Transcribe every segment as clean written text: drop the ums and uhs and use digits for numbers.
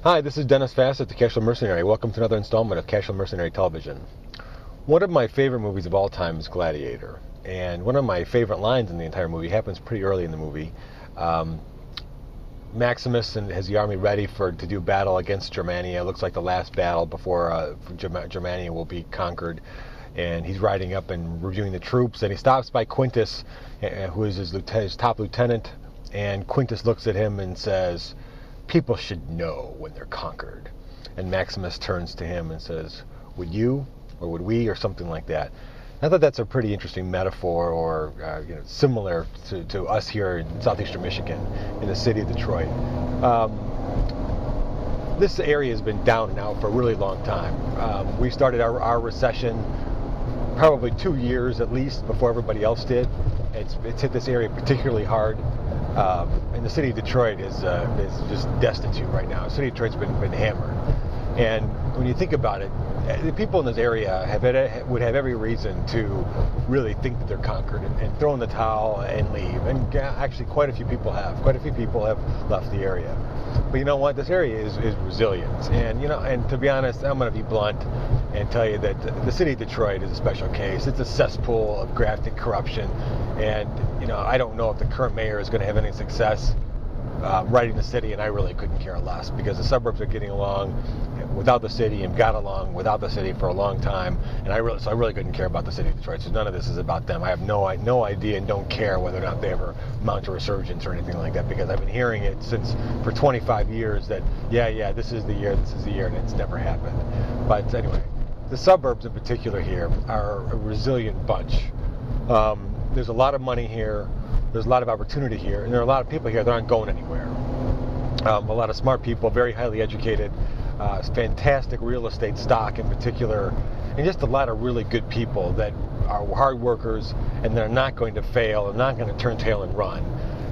Hi, this is Dennis Fass at the Casual Mercenary. Welcome to another installment of Casual Mercenary Television. One of my favorite movies of all time is Gladiator, and one of my favorite lines in the entire movie happens pretty early in the movie. Um, Maximus and has the army ready to do battle against Germania. It looks like the last battle before Germania will be conquered. And he's riding up and reviewing the troops, and he stops by Quintus, who is his top lieutenant. And Quintus looks at him and says, "People should know when they're conquered." And Maximus turns to him and says, "Would you, or would we," or something like that. I thought that's a pretty interesting metaphor, or similar to us here in southeastern Michigan, in the city of Detroit. This area has been down and out for a really long time. We started our recession probably 2 years at least before everybody else did. It's hit this area particularly hard. And the city of Detroit is just destitute right now. The city of Detroit's been hammered. And when you think about it, the people in this area would have every reason to really think that they're conquered and throw in the towel and leave. And actually, quite a few people have. Quite a few people have left the area. But you know what? This area is resilient. And to be honest, I'm going to be blunt and tell you that the city of Detroit is a special case. It's a cesspool of graft and corruption. And I don't know if the current mayor is going to have any success running the city, and I really couldn't care less, because the suburbs are getting along without the city and got along without the city for a long time, and I really couldn't care about the city of Detroit. So none of this is about them. I have no idea and don't care whether or not they ever mount a resurgence or anything like that, because I've been hearing it for 25 years that this is the year, and it's never happened. But anyway, the suburbs in particular here are a resilient bunch. There's a lot of money here, there's a lot of opportunity here, and there are a lot of people here that aren't going anywhere. A lot of smart people, very highly educated, fantastic real estate stock in particular, and just a lot of really good people that are hard workers and that are not going to fail and not going to turn tail and run.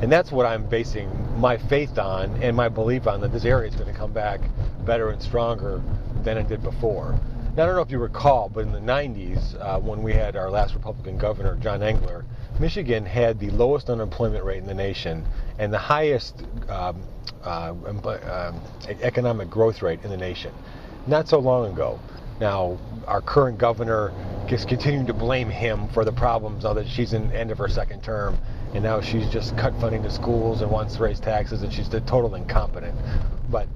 And that's what I'm basing my faith on and my belief on, that this area is going to come back better and stronger than it did before. Now, I don't know if you recall, but in the 90s, when we had our last Republican governor, John Engler, Michigan had the lowest unemployment rate in the nation and the highest economic growth rate in the nation. Not so long ago. Now, our current governor is continuing to blame him for the problems now that she's in the end of her second term, and now she's just cut funding to schools and wants to raise taxes, and she's a total incompetent. But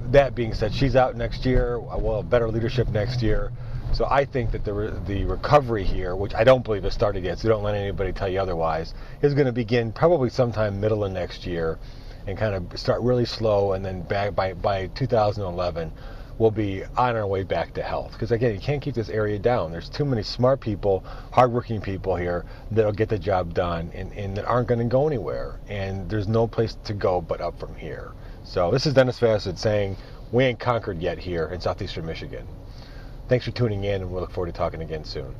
that being said, she's out next year. We'll have better leadership next year. So I think that the recovery here, which I don't believe has started yet, so don't let anybody tell you otherwise, is going to begin probably sometime middle of next year and kind of start really slow, and then back by 2011 we'll be on our way back to health. Because again, you can't keep this area down. There's too many smart people, hardworking people here that'll get the job done and that aren't going to go anywhere. And there's no place to go but up from here. So this is Dennis Fassett saying we ain't conquered yet here in southeastern Michigan. Thanks for tuning in, and we'll look forward to talking again soon.